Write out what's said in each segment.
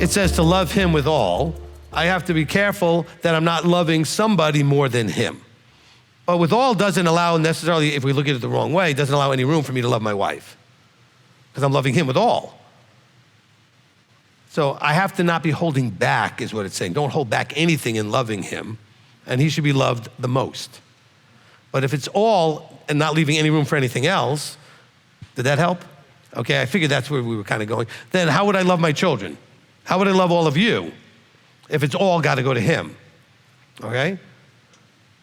it says to love him with all. I have to be careful that I'm not loving somebody more than him. But with all doesn't allow necessarily, if we look at it the wrong way, doesn't allow any room for me to love my wife, because I'm loving him with all. So I have to not be holding back, is what it's saying. Don't hold back anything in loving him, and he should be loved the most. But if it's all and not leaving any room for anything else, did that help? Okay, I figured that's where we were kind of going. Then how would I love my children? How would I love all of you if it's all got to go to him? Okay?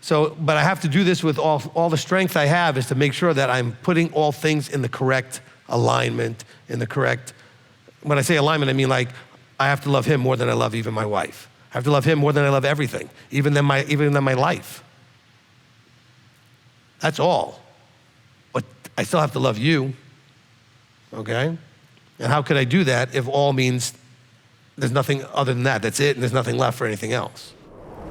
So, but I have to do this with all the strength I have, is to make sure that I'm putting all things in the correct alignment, in the correct, when I say alignment, I mean like, I have to love him more than I love even my wife. I have to love him more than I love everything, even than my life. That's all. But I still have to love you, okay? And how could I do that if all means there's nothing other than that? That's it, and there's nothing left for anything else.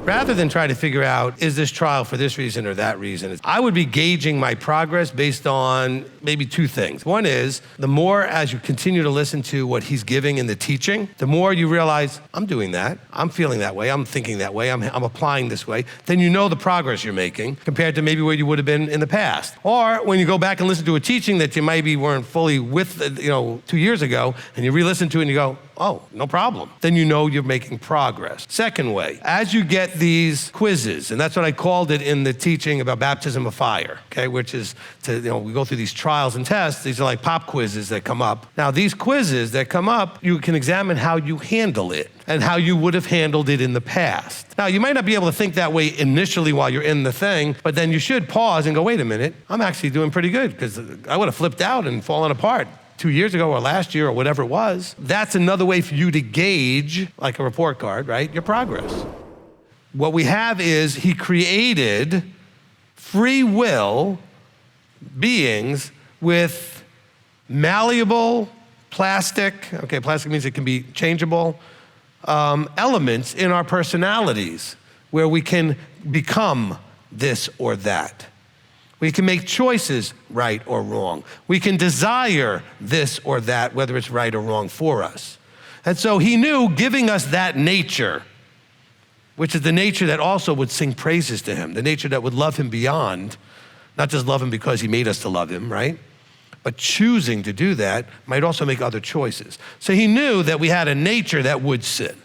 Rather than try to figure out, is this trial for this reason or that reason, I would be gauging my progress based on maybe two things. One is, the more as you continue to listen to what he's giving in the teaching, the more you realize, I'm doing that, I'm feeling that way, I'm thinking that way, I'm applying this way, then you know the progress you're making compared to maybe where you would have been in the past. Or when you go back and listen to a teaching that you maybe weren't fully with, 2 years ago, and you re-listen to it and you go, oh, no problem. Then you know you're making progress. Second way, as you get these quizzes, and that's what I called it in the teaching about baptism of fire, okay, which is we go through these trials and tests. These are like pop quizzes that come up. Now, these quizzes that come up, you can examine how you handle it and how you would have handled it in the past. Now, you might not be able to think that way initially while you're in the thing, but then you should pause and go, wait a minute, I'm actually doing pretty good, because I would have flipped out and fallen apart 2 years ago or last year or whatever it was. That's another way for you to gauge, like a report card, right, your progress. What we have is he created free will beings with malleable plastic, okay, plastic means it can be changeable, elements in our personalities where we can become this or that. We can make choices, right or wrong. We can desire this or that, whether it's right or wrong for us. And so he knew giving us that nature, which is the nature that also would sing praises to him, the nature that would love him beyond, not just love him because he made us to love him, right? But choosing to do that might also make other choices. So he knew that we had a nature that would sin.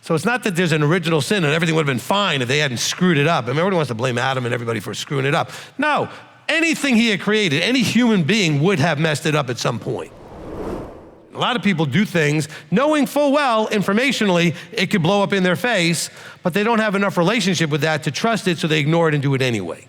So it's not that there's an original sin and everything would have been fine if they hadn't screwed it up. I mean, everyone wants to blame Adam and everybody for screwing it up. No, anything he had created, any human being would have messed it up at some point. A lot of people do things knowing full well, informationally, it could blow up in their face, but they don't have enough relationship with that to trust it, so they ignore it and do it anyway.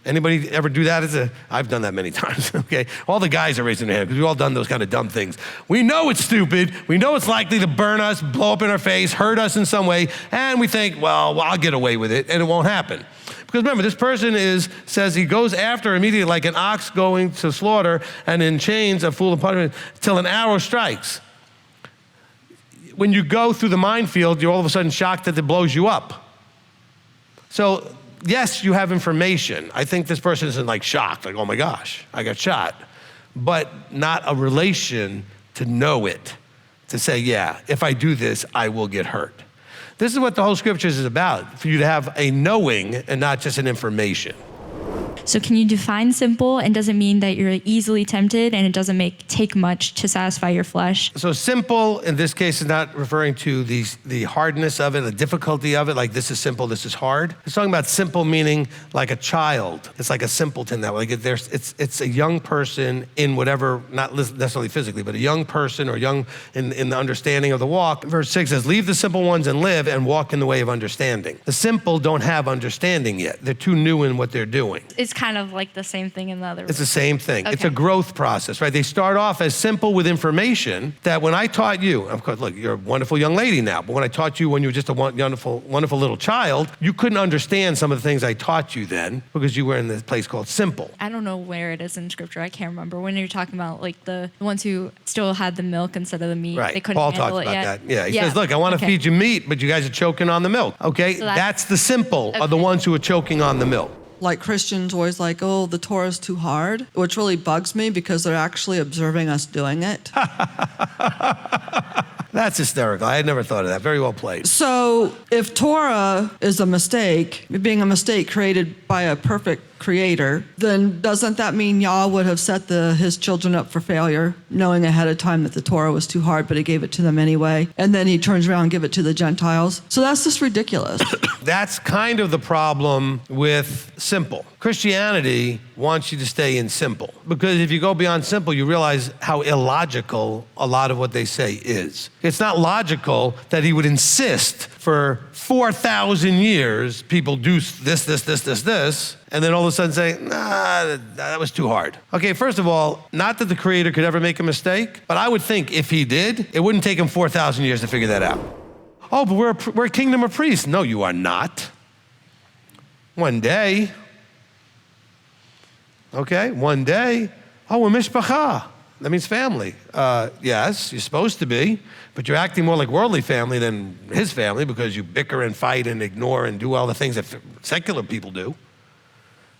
Anybody ever do that? I've done that many times, okay? All the guys are raising their hand because we've all done those kind of dumb things. We know it's stupid. We know it's likely to burn us, blow up in our face, hurt us in some way, and we think, well, I'll get away with it, and it won't happen. Because remember, this person says he goes after immediately like an ox going to slaughter, and in chains a fool and punishment till an arrow strikes. When you go through the minefield, you're all of a sudden shocked that it blows you up. So, yes, you have information. I think this person isn't like shocked, like, oh my gosh, I got shot. But not a relation to know it, to say, yeah, if I do this, I will get hurt. This is what the whole scriptures is about, for you to have a knowing and not just an information. So can you define simple, and does it mean that you're easily tempted and it doesn't take much to satisfy your flesh? So simple in this case is not referring to the hardness of it, the difficulty of it, like this is simple, this is hard. It's talking about simple meaning like a child. It's like a simpleton that way. It's a young person in whatever, not necessarily physically, but a young person or young in the understanding of the walk. Verse 6 says, leave the simple ones and live and walk in the way of understanding. The simple don't have understanding yet. They're too new in what they're doing. It's kind of like the same thing in the other. It's the same thing. Okay. It's a growth process, right? They start off as simple with information that when I taught you, of course, look, you're a wonderful young lady now, but when I taught you when you were just a wonderful, wonderful little child, you couldn't understand some of the things I taught you then because you were in this place called simple. I don't know where it is in scripture. I can't remember. When you're talking about like the ones who still had the milk instead of the meat, right. They couldn't Paul handle talks it about yet. that. Yeah, he says, look, I want to feed you meat, but you guys are choking on the milk. Okay, So that's the simple are the ones who are choking on the milk. Like Christians always like, oh, the Torah is too hard, which really bugs me because they're actually observing us doing it. That's hysterical. I had never thought of that. Very well played. So if Torah is a mistake, being a mistake created by a perfect creator, then doesn't that mean Yah would have set his children up for failure, knowing ahead of time that the Torah was too hard, but he gave it to them anyway, and then he turns around and give it to the Gentiles? So that's just ridiculous. That's kind of the problem with simple. Christianity wants you to stay in simple, because if you go beyond simple, you realize how illogical a lot of what they say is. It's not logical that he would insist for 4,000 years people do this, and then all of a sudden say, nah, that was too hard. Okay, first of all, not that the Creator could ever make a mistake, but I would think if he did, it wouldn't take him 4,000 years to figure that out. Oh, but we're a kingdom of priests. No, you are not. One day. Okay, one day. Oh, we're mishpacha. That means family. Yes, you're supposed to be, but you're acting more like worldly family than his family because you bicker and fight and ignore and do all the things that secular people do.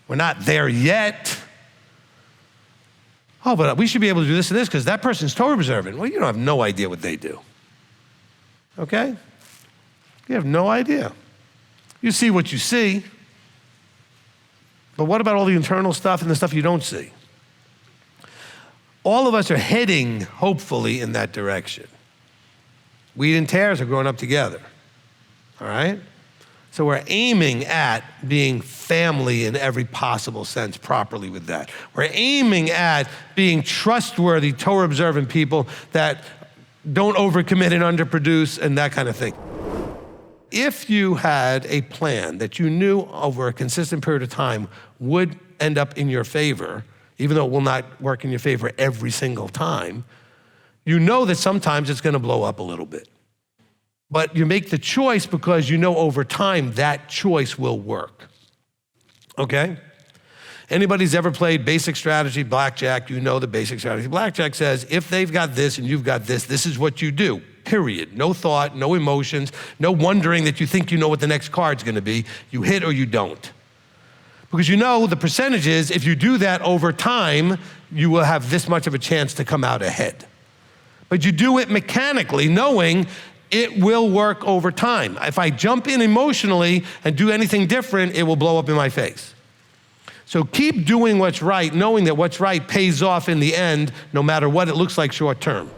We're not there yet. Oh, but we should be able to do this and this because that person's Torah observant. Well, you don't have no idea what they do. Okay? You have no idea. You see what you see, but what about all the internal stuff and the stuff you don't see? All of us are heading, hopefully, in that direction. Wheat and tares are growing up together, all right? So we're aiming at being family in every possible sense properly with that. We're aiming at being trustworthy, Torah-observant people that don't overcommit and underproduce and that kind of thing. If you had a plan that you knew over a consistent period of time would end up in your favor, even though it will not work in your favor every single time, you know that sometimes it's going to blow up a little bit. But you make the choice because you know over time that choice will work. Okay? Anybody's ever played basic strategy, blackjack, you know the basic strategy. Blackjack says, if they've got this and you've got this is what you do, period. No thought, no emotions, no wondering that you think you know what the next card's gonna be. You hit or you don't. Because you know the percentage is, if you do that over time, you will have this much of a chance to come out ahead. But you do it mechanically, knowing it will work over time. If I jump in emotionally and do anything different, it will blow up in my face. So keep doing what's right, knowing that what's right pays off in the end, no matter what it looks like short term.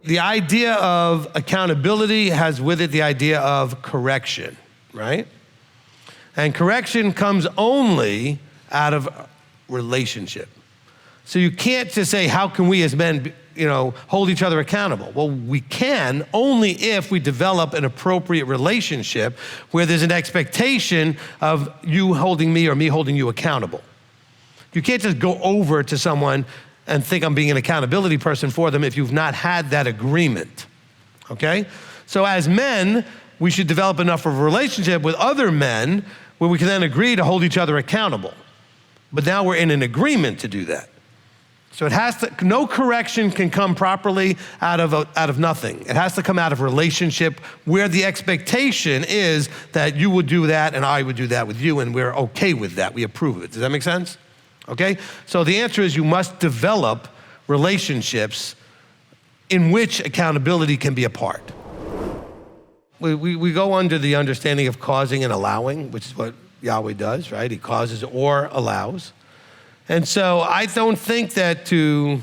The idea of accountability has with it the idea of correction, right? And correction comes only out of relationship. So you can't just say, how can we as men, hold each other accountable? Well, we can only if we develop an appropriate relationship where there's an expectation of you holding me or me holding you accountable. You can't just go over to someone and think I'm being an accountability person for them if you've not had that agreement, okay? So as men, we should develop enough of a relationship with other men where we can then agree to hold each other accountable. But now we're in an agreement to do that. So no correction can come properly out of nothing. It has to come out of relationship where the expectation is that you would do that and I would do that with you and we're okay with that. We approve of it. Does that make sense? Okay? So the answer is you must develop relationships in which accountability can be a part. We go under the understanding of causing and allowing, which is what Yahweh does, right? He causes or allows. And so I don't think that to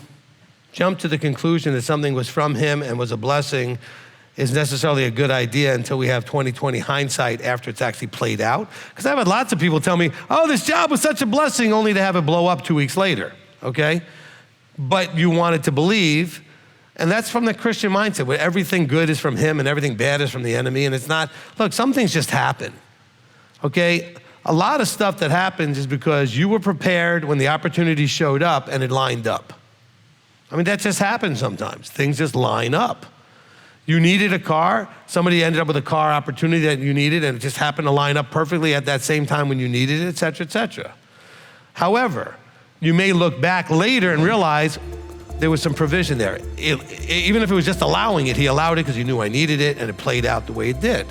jump to the conclusion that something was from him and was a blessing is necessarily a good idea until we have 20/20 hindsight after it's actually played out. Because I've had lots of people tell me, oh, this job was such a blessing, only to have it blow up 2 weeks later, okay? But you wanted to believe, and that's from the Christian mindset, where everything good is from him and everything bad is from the enemy, and it's not. Look, some things just happen, okay? A lot of stuff that happens is because you were prepared when the opportunity showed up and it lined up. I mean, that just happens sometimes. Things just line up. You needed a car, somebody ended up with a car opportunity that you needed and it just happened to line up perfectly at that same time when you needed it, et cetera, et cetera. However, you may look back later and realize there was some provision there. Even if it was just allowing it, he allowed it because he knew I needed it and it played out the way it did.